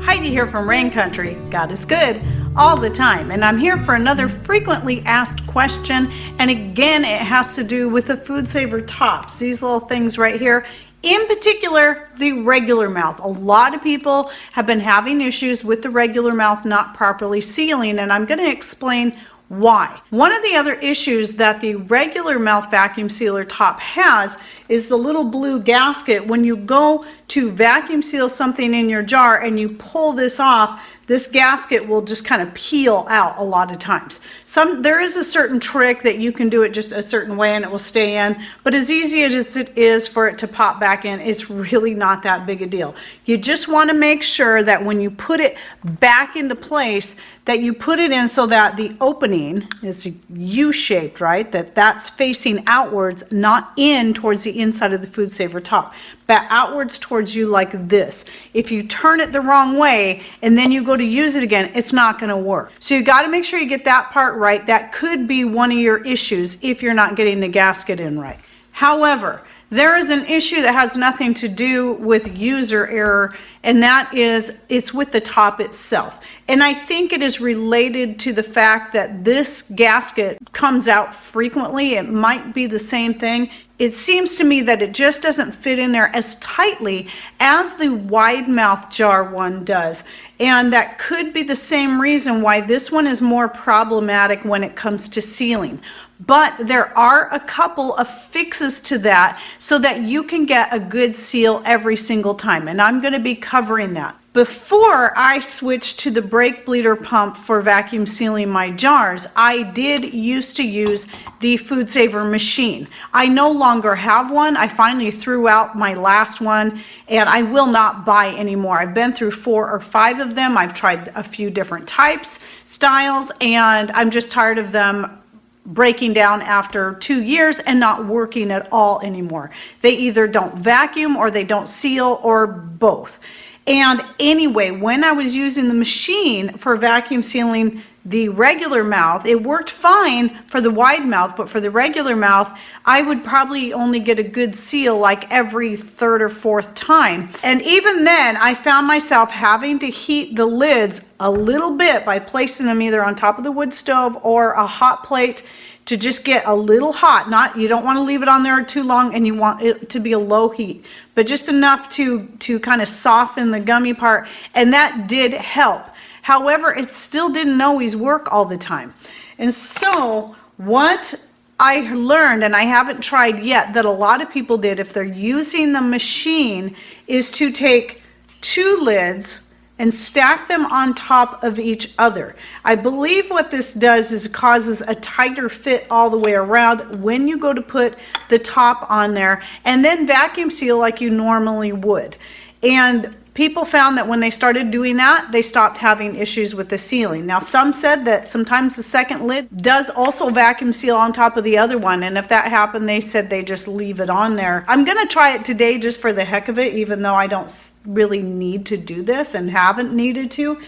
Heidi here from Rain Country. God is good all the time, and I'm here for another frequently asked question, and again it has to do with the Foodsaver tops, these little things right here. In particular, the regular mouth. A lot of people have been having issues with the regular mouth not properly sealing, and I'm going to explain why. One of the other issues that the regular mouth vacuum sealer top has is the little blue gasket. When you go to vacuum seal something in your jar and you pull this off, this gasket will just kind of peel out a lot of times. There is a certain trick that you can do it just a certain way and it will stay in, but as easy as it is for it to pop back in, it's really not that big a deal. You just want to make sure that when you put it back into place, that you put it in so that the opening is U-shaped, right? That's facing outwards, not in towards the inside of the Foodsaver top, but outwards towards you like this. If you turn it the wrong way and then you go to use it again, it's not going to work. So you got to make sure you get that part right. That could be one of your issues if you're not getting the gasket in right. However, there is an issue that has nothing to do with user error, and that is it's with the top itself. And I think it is related to the fact that this gasket comes out frequently. It might be the same thing. It seems to me that it just doesn't fit in there as tightly as the wide mouth jar one does. And that could be the same reason why this one is more problematic when it comes to sealing. But there are a couple of fixes to that so that you can get a good seal every single time. And I'm going to be covering that. Before I switched to the brake bleeder pump for vacuum sealing my jars, I did used to use the Foodsaver machine. I no longer have one. I finally threw out my last one and I will not buy anymore. I've been through 4 or 5 of them. I've tried a few different types, styles, and I'm just tired of them breaking down after 2 years and not working at all anymore. They either don't vacuum or they don't seal or both. And anyway, when I was using the machine for vacuum sealing the regular mouth, it worked fine for the wide mouth, but for the regular mouth, I would probably only get a good seal like every 3rd or 4th time. And even then, I found myself having to heat the lids a little bit by placing them either on top of the wood stove or a hot plate to just get a little hot. You don't want to leave it on there too long, and you want it to be a low heat, but just enough to kind of soften the gummy part, and that did help. However, it still didn't always work all the time. And so what I learned, and I haven't tried yet, that a lot of people did if they're using the machine, is to take 2 lids and stack them on top of each other. I believe what this does is causes a tighter fit all the way around when you go to put the top on there, and then vacuum seal like you normally would. And people found that when they started doing that, they stopped having issues with the sealing. Now, some said that sometimes the second lid does also vacuum seal on top of the other one, and if that happened, they said they just leave it on there. I'm gonna try it today just for the heck of it, even though I don't really need to do this and haven't needed to,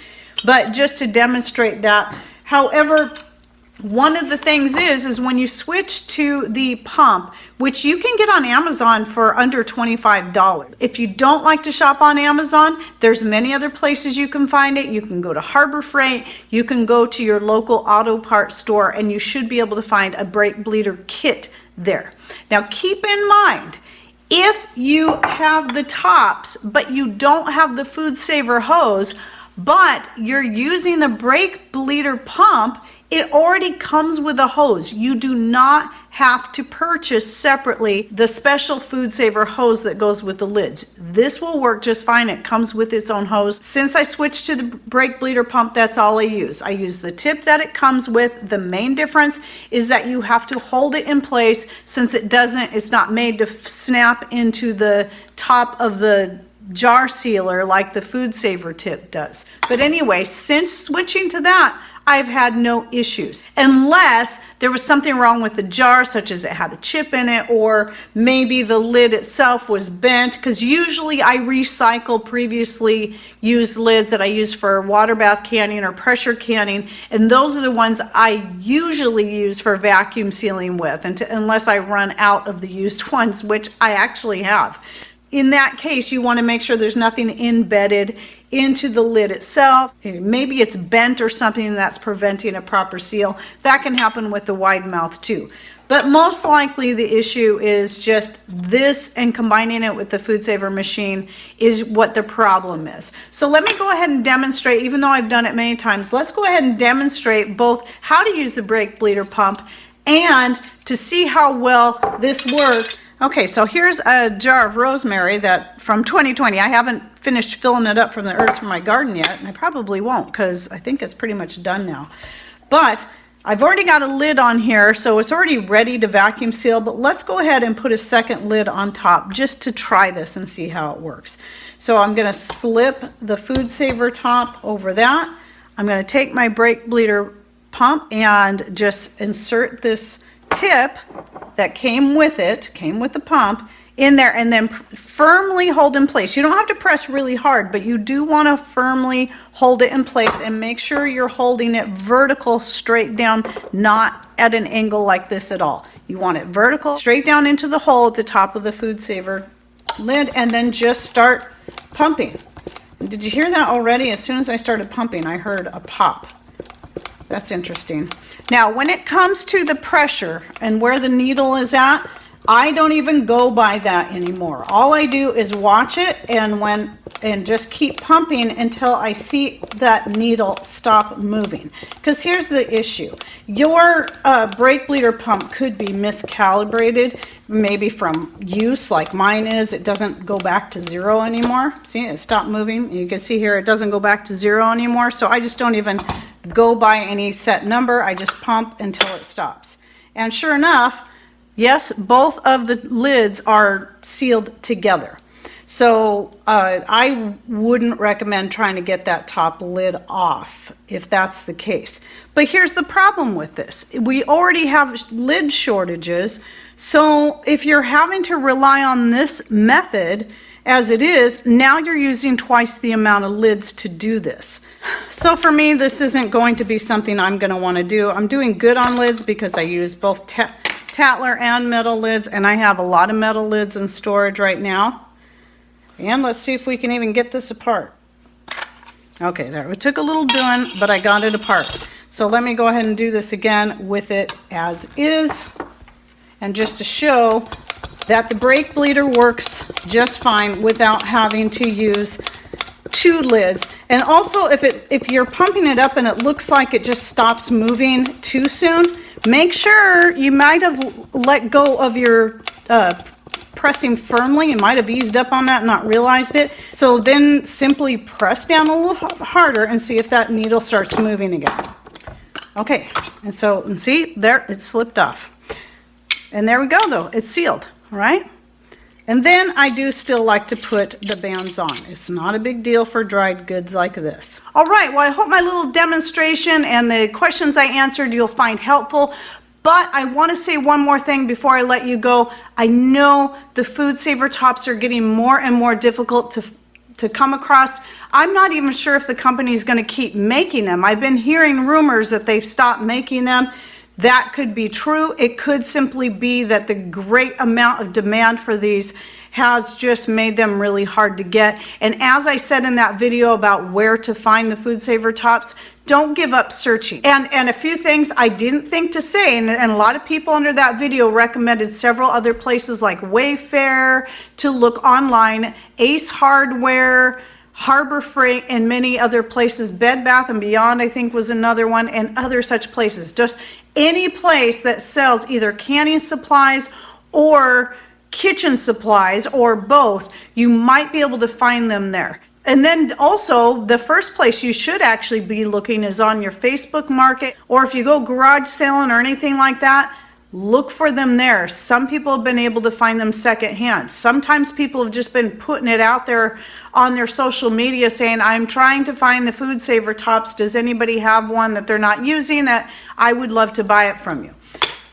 but just to demonstrate that. However, one of the things is when you switch to the pump, which you can get on Amazon for under $25. If you don't like to shop on Amazon, there's many other places you can find it. You can go to Harbor Freight, you can go to your local auto parts store, and you should be able to find a brake bleeder kit there. Now keep in mind, if you have the tops, but you don't have the Foodsaver hose, but you're using the brake bleeder pump, it already comes with a hose. You do not have to purchase separately the special Foodsaver hose that goes with the lids. This will work just fine. It comes with its own hose. Since I switched to the brake bleeder pump, that's all I use. I use the tip that it comes with. The main difference is that you have to hold it in place since it's not made to snap into the top of the jar sealer like the Foodsaver tip does. But anyway, since switching to that, I've had no issues, unless there was something wrong with the jar, such as it had a chip in it, or maybe the lid itself was bent, because usually I recycle previously used lids that I use for water bath canning or pressure canning, and those are the ones I usually use for vacuum sealing with, unless I run out of the used ones, which I actually have. in that case, you want to make sure there's nothing embedded into the lid itself. Maybe it's bent or something that's preventing a proper seal. That can happen with the wide mouth too. But most likely the issue is just this, and combining it with the Foodsaver machine is what the problem is. So let me go ahead and demonstrate, even though I've done it many times, let's go ahead and demonstrate both how to use the brake bleeder pump and to see how well this works. Okay, so here's a jar of rosemary that from 2020. I haven't finished filling it up from the herbs from my garden yet, and I probably won't because I think it's pretty much done now. But I've already got a lid on here, so it's already ready to vacuum seal, but let's go ahead and put a second lid on top just to try this and see how it works. So I'm going to slip the Foodsaver top over that. I'm going to take my brake bleeder pump and just insert this tip that came with the pump in there, and then firmly hold in place. You don't have to press really hard, but you do want to firmly hold it in place and make sure you're holding it vertical, straight down, not at an angle like this at all. You want it vertical, straight down into the hole at the top of the Foodsaver lid, and then just start pumping. Did you hear that already? As soon as I started pumping, I heard a pop. That's interesting. Now, when it comes to the pressure and where the needle is at, I don't even go by that anymore. All I do is watch it and just keep pumping until I see that needle stop moving. Because here's the issue. Your brake bleeder pump could be miscalibrated, maybe from use like mine is. It doesn't go back to zero anymore. See, it stopped moving. You can see here it doesn't go back to zero anymore. So I just don't even go by any set number. I just pump until it stops. And sure enough, yes, both of the lids are sealed together. So I wouldn't recommend trying to get that top lid off if that's the case. But here's the problem with this. We already have lid shortages. So if you're having to rely on this method as it is, now you're using twice the amount of lids to do this. So for me, this isn't going to be something I'm going to want to do. I'm doing good on lids because I use both Tatler and metal lids, and I have a lot of metal lids in storage right now. And let's see if we can even get this apart. Okay, there, it took a little doing, but I got it apart. So let me go ahead and do this again with it as is, and just to show that the brake bleeder works just fine without having to use two lids. And also, if you're pumping it up and it looks like it just stops moving too soon, make sure you might have let go of your pressing firmly. You might have eased up on that and not realized it. So then simply press down a little harder and see if that needle starts moving again. Okay, and see, there, it slipped off. And there we go though, it's sealed, all right? And then I do still like to put the bands on. It's not a big deal for dried goods like this. All right, well, I hope my little demonstration and the questions I answered you'll find helpful. But I want to say one more thing before I let you go. I know the Foodsaver tops are getting more and more difficult to come across. I'm not even sure if the company is going to keep making them. I've been hearing rumors that they've stopped making them. That could be true. It could simply be that the great amount of demand for these has just made them really hard to get. And as I said in that video about where to find the Foodsaver tops, don't give up searching. And a few things I didn't think to say, and a lot of people under that video recommended several other places like Wayfair, to look online, Ace Hardware, Harbor Freight, and many other places. Bed Bath & Beyond, I think, was another one, and other such places. Just any place that sells either canning supplies or kitchen supplies or both, you might be able to find them there. And then also, the first place you should actually be looking is on your Facebook Market, or if you go garage selling or anything like that, look for them there. Some people have been able to find them secondhand. Sometimes people have just been putting it out there on their social media saying, I'm trying to find the Foodsaver tops. Does anybody have one that they're not using that I would love to buy it from you?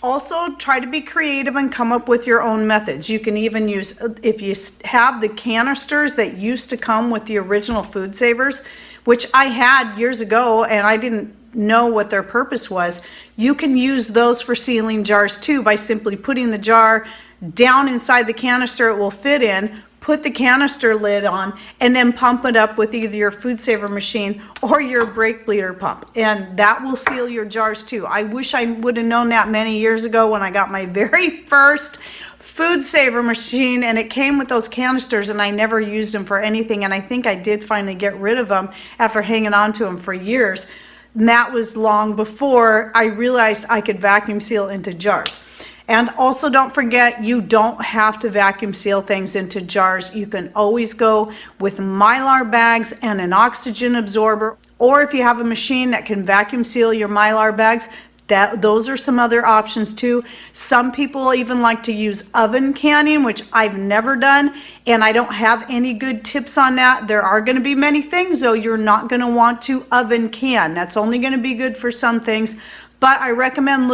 Also, try to be creative and come up with your own methods. You can even use, if you have the canisters that used to come with the original Foodsavers, which I had years ago and I didn't know what their purpose was, you can use those for sealing jars too by simply putting the jar down inside the canister it will fit in, put the canister lid on, and then pump it up with either your Foodsaver machine or your brake bleeder pump. And that will seal your jars too. I wish I would have known that many years ago when I got my very first Foodsaver machine, and it came with those canisters, and I never used them for anything. And I think I did finally get rid of them after hanging on to them for years. And that was long before I realized I could vacuum seal into jars. And also don't forget, you don't have to vacuum seal things into jars. You can always go with Mylar bags and an oxygen absorber, or if you have a machine that can vacuum seal your Mylar bags, those are some other options too. Some people even like to use oven canning, which I've never done, and I don't have any good tips on that. There are going to be many things though you're not going to want to oven can. That's only going to be good for some things. But I recommend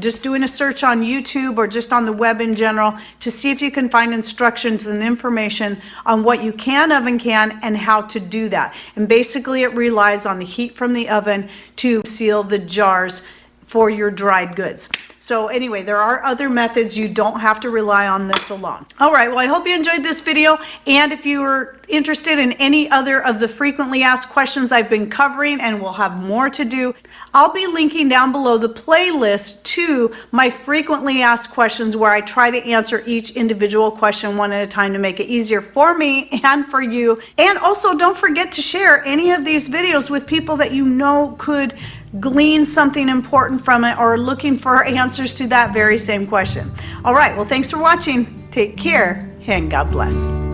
just doing a search on YouTube or just on the web in general to see if you can find instructions and information on what you can oven can and how to do that. And basically it relies on the heat from the oven to seal the jars for your dried goods. So anyway, there are other methods. You don't have to rely on this alone. All right, well, I hope you enjoyed this video. And if you are interested in any other of the frequently asked questions I've been covering, and we'll have more to do, I'll be linking down below the playlist to my frequently asked questions, where I try to answer each individual question one at a time to make it easier for me and for you. And also don't forget to share any of these videos with people that you know could glean something important from it or looking for answers to that very same question. All right, well, thanks for watching. Take care and God bless.